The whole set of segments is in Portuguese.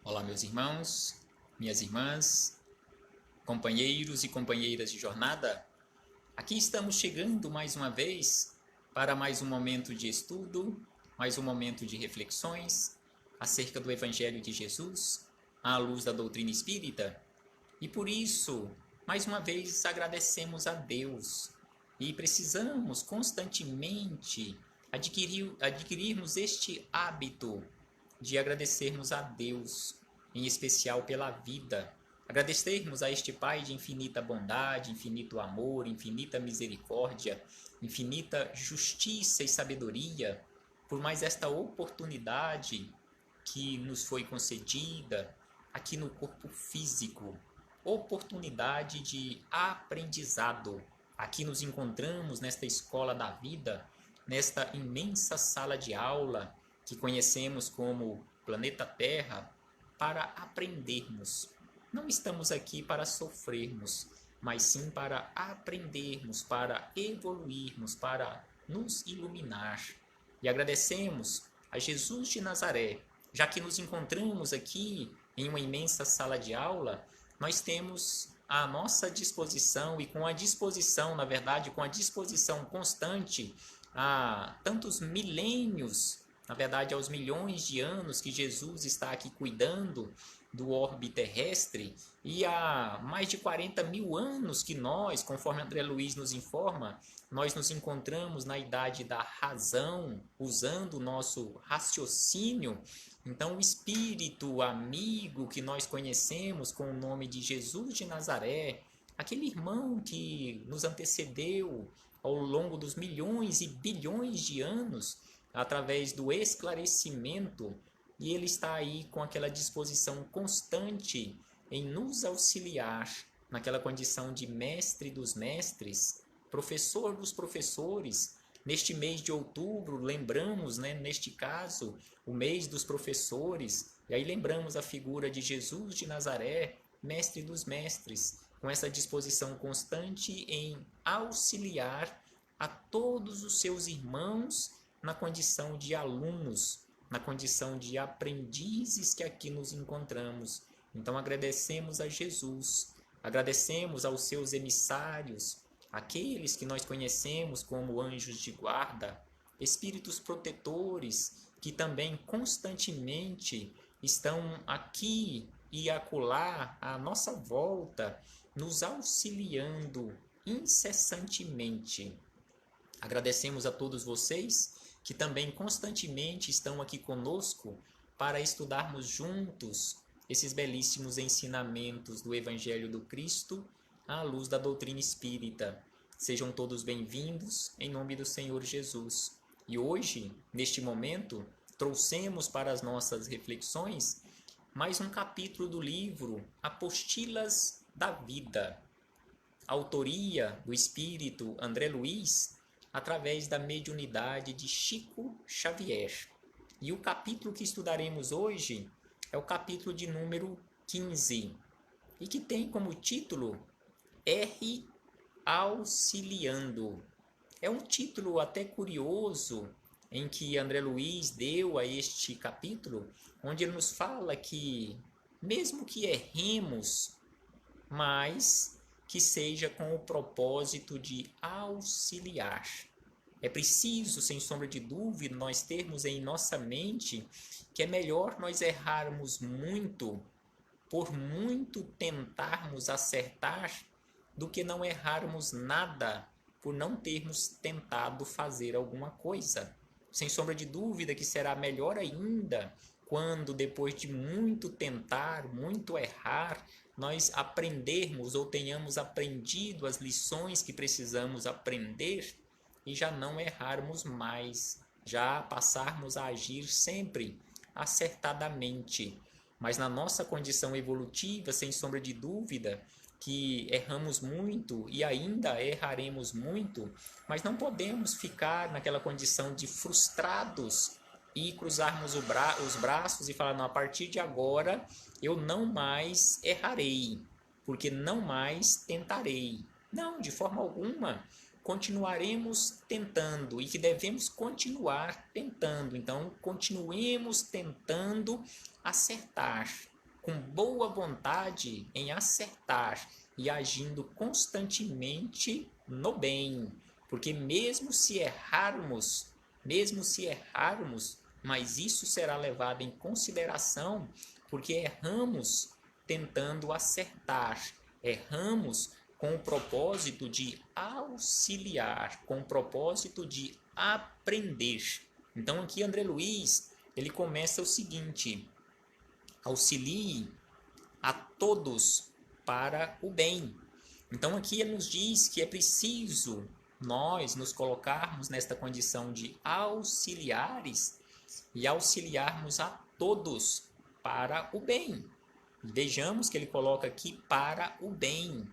Olá, meus irmãos, minhas irmãs, companheiros e companheiras de jornada. Aqui estamos chegando mais uma vez para mais um momento de estudo, mais um momento de reflexões acerca do Evangelho de Jesus, à luz da doutrina espírita. E por isso, mais uma vez, agradecemos a Deus e precisamos constantemente adquirirmos este hábito de agradecermos a Deus, em especial pela vida. Agradecermos a este Pai de infinita bondade, infinito amor, infinita misericórdia, infinita justiça e sabedoria, por mais esta oportunidade que nos foi concedida aqui no corpo físico, oportunidade de aprendizado. Aqui nos encontramos nesta escola da vida, nesta imensa sala de aula que conhecemos como planeta Terra, para aprendermos. Não estamos aqui para sofrermos, mas sim para aprendermos, para evoluirmos, para nos iluminar. E agradecemos a Jesus de Nazaré, já que nos encontramos aqui em uma imensa sala de aula, nós temos à nossa disposição e com a disposição, na verdade, com a disposição constante há tantos milênios, na verdade, aos milhões de anos que Jesus está aqui cuidando do orbe terrestre, e há mais de 40 mil anos que nós, conforme André Luiz nos informa, nós nos encontramos na idade da razão, usando o nosso raciocínio. Então, o espírito amigo que nós conhecemos com o nome de Jesus de Nazaré, aquele irmão que nos antecedeu ao longo dos milhões e bilhões de anos, através do esclarecimento, e ele está aí com aquela disposição constante em nos auxiliar, naquela condição de mestre dos mestres, professor dos professores. Neste mês de outubro, lembramos, neste caso, o mês dos professores, e aí lembramos a figura de Jesus de Nazaré, mestre dos mestres, com essa disposição constante em auxiliar a todos os seus irmãos na condição de alunos, na condição de aprendizes que aqui nos encontramos. Então agradecemos a Jesus, agradecemos aos seus emissários, aqueles que nós conhecemos como anjos de guarda, espíritos protetores, que também constantemente estão aqui e acolá à nossa volta, nos auxiliando incessantemente. Agradecemos a todos vocês que também constantemente estão aqui conosco para estudarmos juntos esses belíssimos ensinamentos do Evangelho do Cristo à luz da doutrina espírita. Sejam todos bem-vindos em nome do Senhor Jesus. E hoje, neste momento, trouxemos para as nossas reflexões mais um capítulo do livro Apostilas da Vida, autoria do espírito André Luiz, através da mediunidade de Chico Xavier. E o capítulo que estudaremos hoje é o capítulo de número 15, e que tem como título R Auxiliando. É um título até curioso em que André Luiz deu a este capítulo, onde ele nos fala que, mesmo que erremos, mas que seja com o propósito de auxiliar. É preciso, sem sombra de dúvida, nós termos em nossa mente que é melhor nós errarmos muito, por muito tentarmos acertar, do que não errarmos nada, por não termos tentado fazer alguma coisa. Sem sombra de dúvida que será melhor ainda quando, depois de muito tentar, muito errar, nós aprendermos ou tenhamos aprendido as lições que precisamos aprender e já não errarmos mais, já passarmos a agir sempre acertadamente. Mas na nossa condição evolutiva, sem sombra de dúvida, que erramos muito e ainda erraremos muito, mas não podemos ficar naquela condição de frustrados e cruzarmos os braços e falar, não, a partir de agora eu não mais errarei, porque não mais tentarei. Não, de forma alguma. Continuaremos tentando e que devemos continuar tentando. Então, continuemos tentando acertar. com boa vontade em acertar e agindo constantemente no bem. Porque mesmo se errarmos, mas isso será levado em consideração, porque erramos tentando acertar, erramos com o propósito de auxiliar, com o propósito de aprender. Então aqui André Luiz, ele começa o seguinte: auxilie a todos para o bem. Então aqui ele nos diz que é preciso nós nos colocarmos nesta condição de auxiliares e auxiliarmos a todos para o bem. Vejamos que ele coloca aqui para o bem.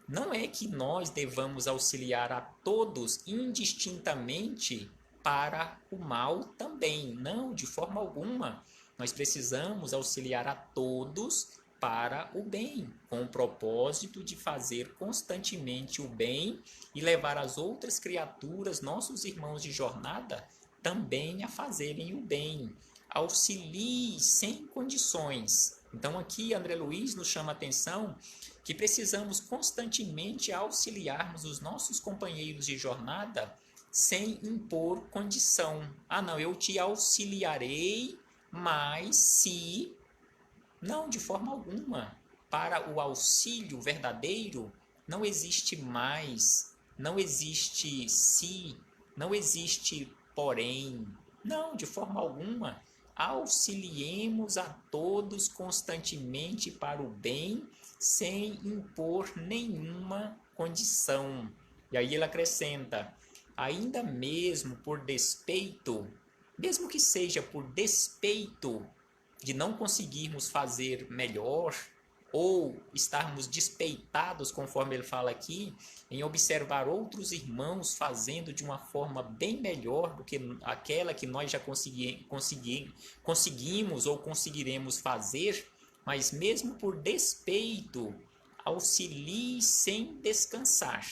Não é que nós devamos auxiliar a todos indistintamente para o mal também. Não, de forma alguma. Nós precisamos auxiliar a todos para o bem, com o propósito de fazer constantemente o bem e levar as outras criaturas, nossos irmãos de jornada, também a fazerem o bem. Auxilie sem condições. Então aqui André Luiz nos chama a atenção que precisamos constantemente auxiliarmos os nossos companheiros de jornada sem impor condição. Ah, não, eu te auxiliarei, mas se... Não, de forma alguma. Para o auxílio verdadeiro, não existe mais, não existe se, não existe porém. Não, de forma alguma. Auxiliemos a todos constantemente para o bem, sem impor nenhuma condição. E aí ele acrescenta: ainda mesmo por despeito, mesmo que seja por despeito de não conseguirmos fazer melhor, ou estarmos despeitados, conforme ele fala aqui, em observar outros irmãos fazendo de uma forma bem melhor do que aquela que nós já conseguimos ou conseguiremos fazer, mas mesmo por despeito, auxilie sem descansar.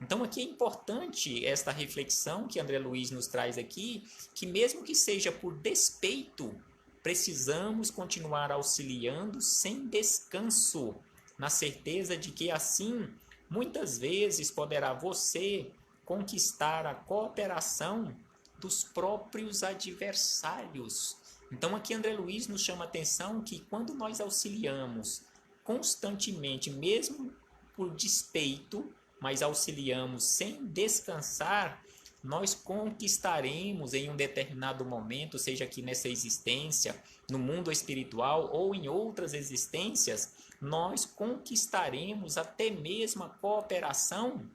Então aqui é importante esta reflexão que André Luiz nos traz aqui, que mesmo que seja por despeito, precisamos continuar auxiliando sem descanso, na certeza de que assim, muitas vezes poderá você conquistar a cooperação dos próprios adversários. Então aqui André Luiz nos chama a atenção que quando nós auxiliamos constantemente, mesmo por despeito, mas auxiliamos sem descansar, nós conquistaremos em um determinado momento, seja aqui nessa existência, no mundo espiritual ou em outras existências, nós conquistaremos até mesmo a cooperação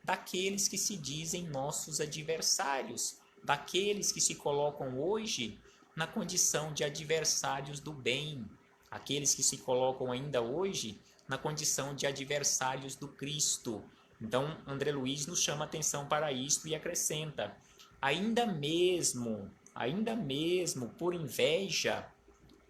daqueles que se dizem nossos adversários, daqueles que se colocam hoje na condição de adversários do bem, aqueles que se colocam ainda hoje na condição de adversários do Cristo. Então, André Luiz nos chama a atenção para isto e acrescenta: ainda mesmo por inveja,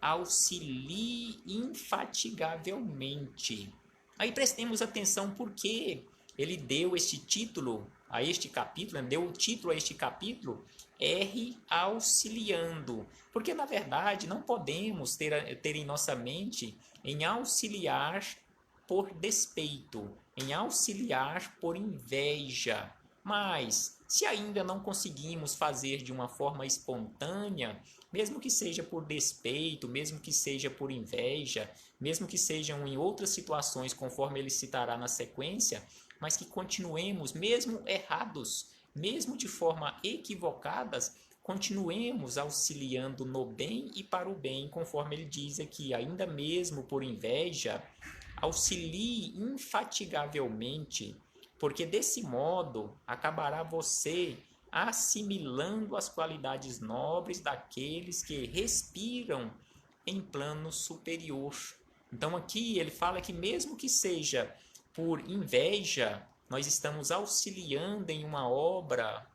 auxilie infatigavelmente. Aí prestemos atenção porque ele deu este título a este capítulo, deu o título a este capítulo, R auxiliando. Porque, na verdade, não podemos ter em nossa mente em auxiliar por despeito, em auxiliar por inveja. Mas, se ainda não conseguimos fazer de uma forma espontânea, mesmo que seja por despeito, mesmo que seja por inveja, mesmo que sejam em outras situações, conforme ele citará na sequência, mas que continuemos, mesmo errados, mesmo de forma equivocadas, continuemos auxiliando no bem e para o bem, conforme ele diz aqui, ainda mesmo por inveja, auxilie infatigavelmente, porque desse modo acabará você assimilando as qualidades nobres daqueles que respiram em plano superior. Então aqui ele fala que mesmo que seja por inveja, nós estamos auxiliando em uma obra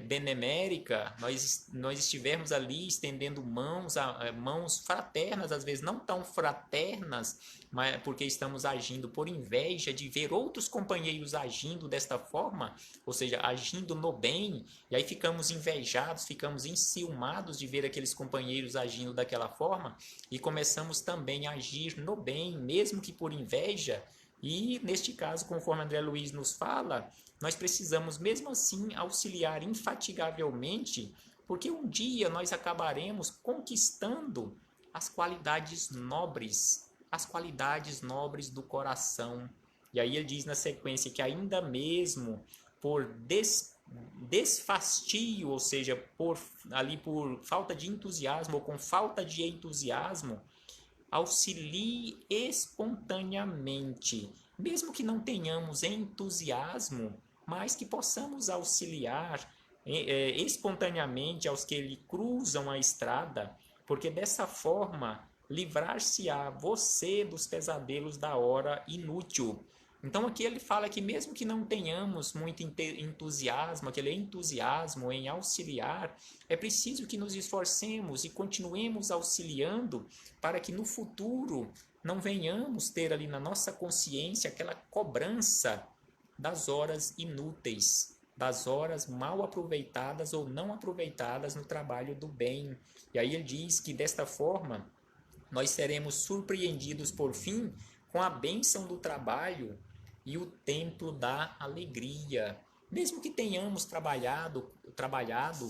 benemérica, nós estivermos ali estendendo mãos fraternas, às vezes não tão fraternas, mas porque estamos agindo por inveja de ver outros companheiros agindo desta forma, ou seja, agindo no bem, e aí ficamos invejados, ficamos enciumados de ver aqueles companheiros agindo daquela forma, e começamos também a agir no bem, mesmo que por inveja. E neste caso, conforme André Luiz nos fala, nós precisamos mesmo assim auxiliar infatigavelmente, porque um dia nós acabaremos conquistando as qualidades nobres do coração. E aí ele diz na sequência que ainda mesmo por desfastio, ou seja, por falta de entusiasmo ou com falta de entusiasmo, auxilie espontaneamente, mesmo que não tenhamos entusiasmo, mas que possamos auxiliar espontaneamente aos que lhe cruzam a estrada, porque dessa forma livrar-se-á você dos pesadelos da hora inútil. Então aqui ele fala que mesmo que não tenhamos muito entusiasmo, aquele entusiasmo em auxiliar, é preciso que nos esforcemos e continuemos auxiliando para que no futuro não venhamos ter ali na nossa consciência aquela cobrança das horas inúteis, das horas mal aproveitadas ou não aproveitadas no trabalho do bem. E aí ele diz que desta forma nós seremos surpreendidos por fim com a bênção do trabalho e o templo da alegria. Mesmo que tenhamos trabalhado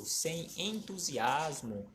sem entusiasmo,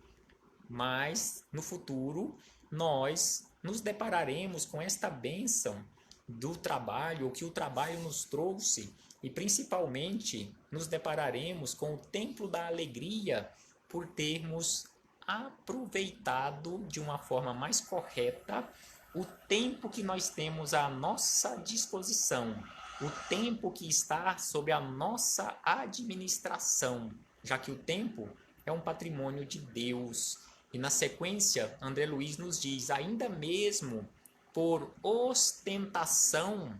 mas no futuro nós nos depararemos com esta bênção do trabalho, o que o trabalho nos trouxe, e principalmente nos depararemos com o templo da alegria por termos aproveitado de uma forma mais correta o tempo que nós temos à nossa disposição, o tempo que está sob a nossa administração, já que o tempo é um patrimônio de Deus. E na sequência, André Luiz nos diz, ainda mesmo por ostentação,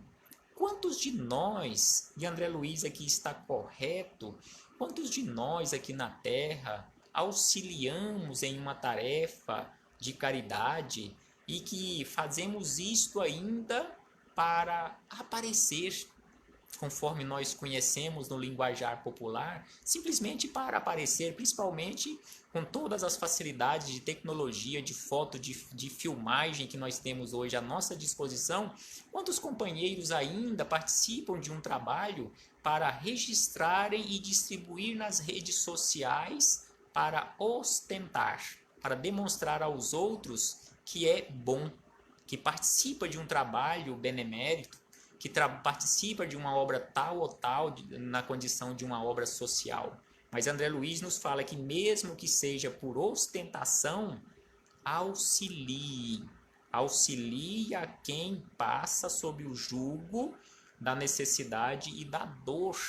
quantos de nós, e André Luiz aqui está correto, quantos de nós aqui na Terra auxiliamos em uma tarefa de caridade e que fazemos isto ainda para aparecer, conforme nós conhecemos no linguajar popular, simplesmente para aparecer, principalmente com todas as facilidades de tecnologia, de foto, de filmagem que nós temos hoje à nossa disposição. Quantos companheiros ainda participam de um trabalho para registrarem e distribuir nas redes sociais para ostentar, para demonstrar aos outros que é bom, que participa de um trabalho benemérito, que participa de uma obra tal ou tal na condição de uma obra social. Mas André Luiz nos fala que mesmo que seja por ostentação, auxilie a quem passa sob o jugo da necessidade e da dor.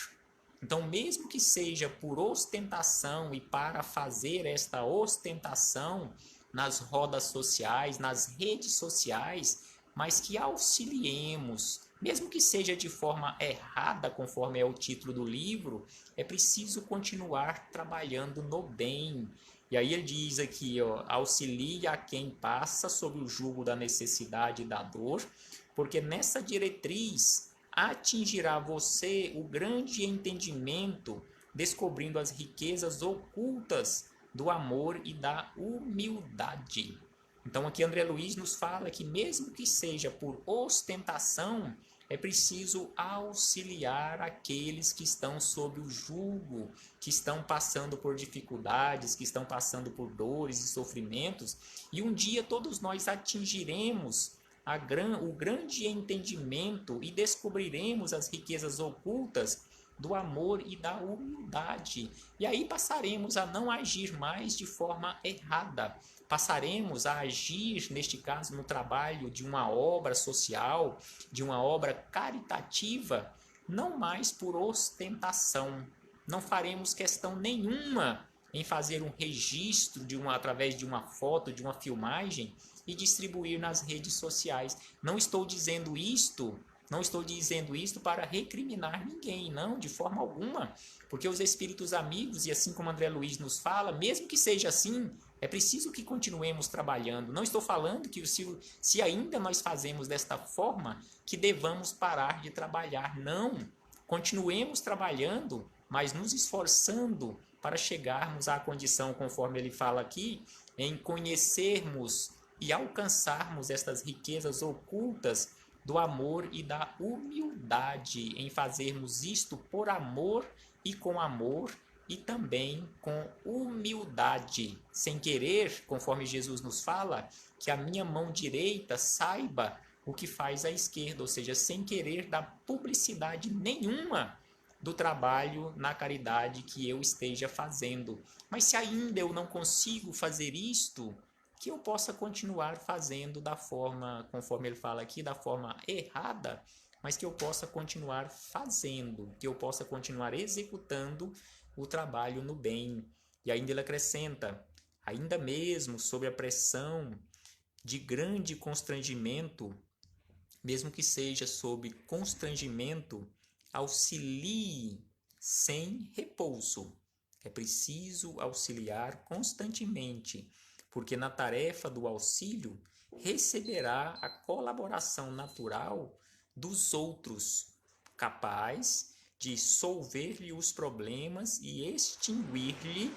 Então, mesmo que seja por ostentação e para fazer esta ostentação nas rodas sociais, nas redes sociais, mas que auxiliemos, mesmo que seja de forma errada, conforme é o título do livro, é preciso continuar trabalhando no bem. E aí ele diz aqui, auxilie a quem passa sob o jugo da necessidade e da dor, porque nessa diretriz atingirá você o grande entendimento, descobrindo as riquezas ocultas do amor e da humildade. Então aqui André Luiz nos fala que mesmo que seja por ostentação, é preciso auxiliar aqueles que estão sob o jugo, que estão passando por dificuldades, que estão passando por dores e sofrimentos, e um dia todos nós atingiremos o grande entendimento e descobriremos as riquezas ocultas do amor e da humildade. E aí passaremos a não agir mais de forma errada. Passaremos a agir, neste caso, no trabalho de uma obra social, de uma obra caritativa, não mais por ostentação. Não faremos questão nenhuma em fazer um registro através de uma foto, de uma filmagem e distribuir nas redes sociais. Não estou dizendo isto Não estou dizendo isto para recriminar ninguém, não, de forma alguma. Porque os espíritos amigos, e assim como André Luiz nos fala, mesmo que seja assim, é preciso que continuemos trabalhando. Não estou falando que se ainda nós fazemos desta forma, que devamos parar de trabalhar. Não. Continuemos trabalhando, mas nos esforçando para chegarmos à condição, conforme ele fala aqui, em conhecermos e alcançarmos estas riquezas ocultas do amor e da humildade, em fazermos isto por amor e com amor e também com humildade, sem querer, conforme Jesus nos fala, que a minha mão direita saiba o que faz a esquerda, ou seja, sem querer dar publicidade nenhuma do trabalho na caridade que eu esteja fazendo. Mas se ainda eu não consigo fazer isto, que eu possa continuar fazendo da forma, conforme ele fala aqui, da forma errada, mas que eu possa continuar fazendo, que eu possa continuar executando o trabalho no bem. E ainda ele acrescenta, ainda mesmo sob a pressão de grande constrangimento, mesmo que seja sob constrangimento, auxilie sem repouso. É preciso auxiliar constantemente, porque na tarefa do auxílio receberá a colaboração natural dos outros, capaz de solver-lhe os problemas e extinguir-lhe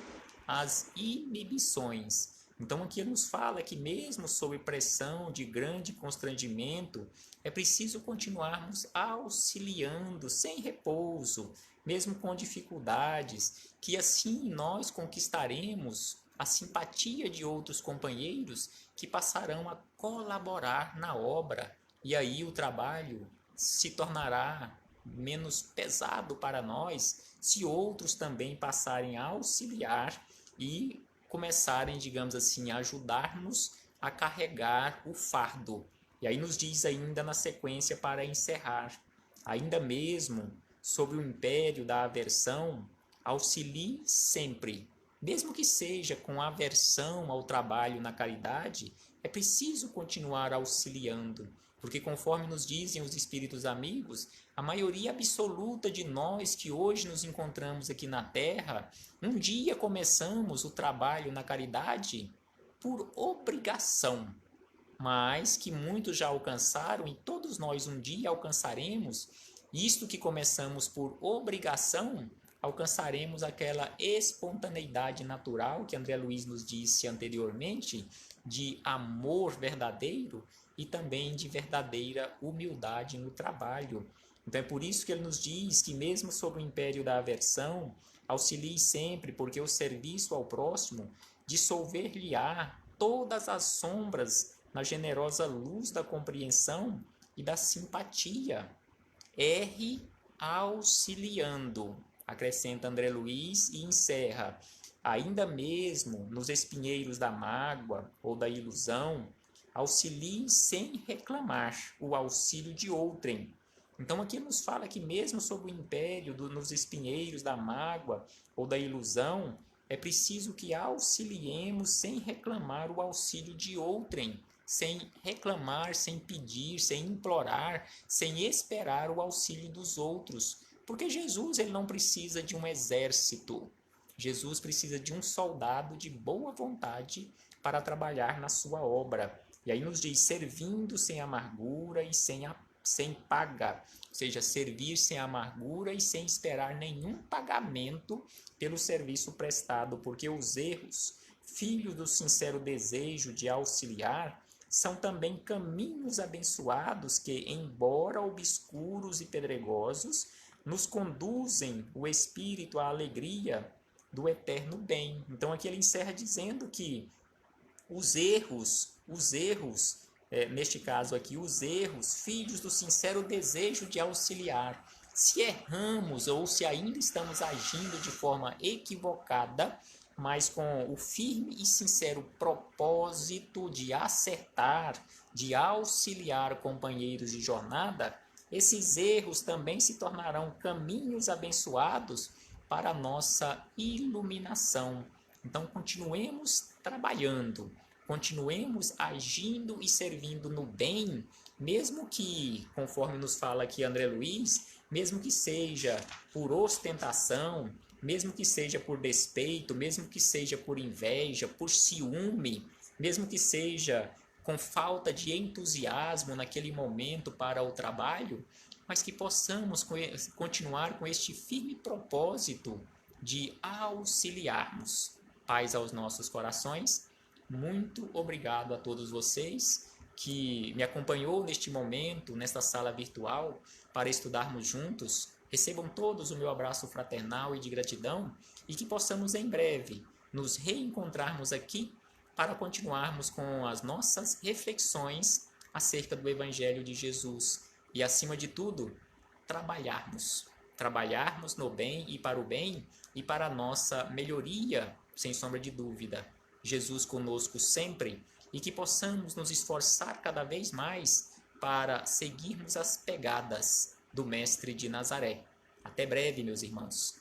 as inibições. Então aqui ele nos fala que mesmo sob pressão de grande constrangimento, é preciso continuarmos auxiliando sem repouso, mesmo com dificuldades, que assim nós conquistaremos a simpatia de outros companheiros que passarão a colaborar na obra. E aí o trabalho se tornará menos pesado para nós se outros também passarem a auxiliar e começarem, digamos assim, a ajudar-nos a carregar o fardo. E aí nos diz ainda na sequência para encerrar, ainda mesmo sob o império da aversão, auxilie sempre. Mesmo que seja com aversão ao trabalho na caridade, é preciso continuar auxiliando, porque conforme nos dizem os espíritos amigos, a maioria absoluta de nós que hoje nos encontramos aqui na Terra, um dia começamos o trabalho na caridade por obrigação, mas que muitos já alcançaram e todos nós um dia alcançaremos. Isto que começamos por obrigação, alcançaremos aquela espontaneidade natural que André Luiz nos disse anteriormente, de amor verdadeiro e também de verdadeira humildade no trabalho. Então é por isso que ele nos diz que mesmo sob o império da aversão, auxilie sempre, porque o serviço ao próximo dissolver-lhe-á todas as sombras na generosa luz da compreensão e da simpatia. Erre auxiliando, acrescenta André Luiz e encerra, ainda mesmo nos espinheiros da mágoa ou da ilusão, auxilie sem reclamar o auxílio de outrem. Então aqui nos fala que mesmo sob o império nos espinheiros da mágoa ou da ilusão, é preciso que auxiliemos sem reclamar o auxílio de outrem, sem reclamar, sem pedir, sem implorar, sem esperar o auxílio dos outros. Porque Jesus ele não precisa de um exército. Jesus precisa de um soldado de boa vontade para trabalhar na sua obra. E aí nos diz, servindo sem amargura e sem paga. Ou seja, servir sem amargura e sem esperar nenhum pagamento pelo serviço prestado. Porque os erros, filhos do sincero desejo de auxiliar, são também caminhos abençoados que, embora obscuros e pedregosos, nos conduzem o espírito à alegria do eterno bem. Então aqui ele encerra dizendo que os erros, neste caso aqui, os erros, filhos do sincero desejo de auxiliar, se erramos ou se ainda estamos agindo de forma equivocada, mas com o firme e sincero propósito de acertar, de auxiliar companheiros de jornada, esses erros também se tornarão caminhos abençoados para a nossa iluminação. Então, continuemos trabalhando, continuemos agindo e servindo no bem, mesmo que, conforme nos fala aqui André Luiz, mesmo que seja por ostentação, mesmo que seja por despeito, mesmo que seja por inveja, por ciúme, mesmo que seja com falta de entusiasmo naquele momento para o trabalho, mas que possamos continuar com este firme propósito de auxiliarmos. Paz aos nossos corações. Muito obrigado a todos vocês que me acompanhou neste momento, nesta sala virtual, para estudarmos juntos. Recebam todos o meu abraço fraternal e de gratidão e que possamos em breve nos reencontrarmos aqui para continuarmos com as nossas reflexões acerca do Evangelho de Jesus e, acima de tudo, trabalharmos no bem e para o bem e para a nossa melhoria, sem sombra de dúvida. Jesus conosco sempre e que possamos nos esforçar cada vez mais para seguirmos as pegadas do Mestre de Nazaré. Até breve, meus irmãos.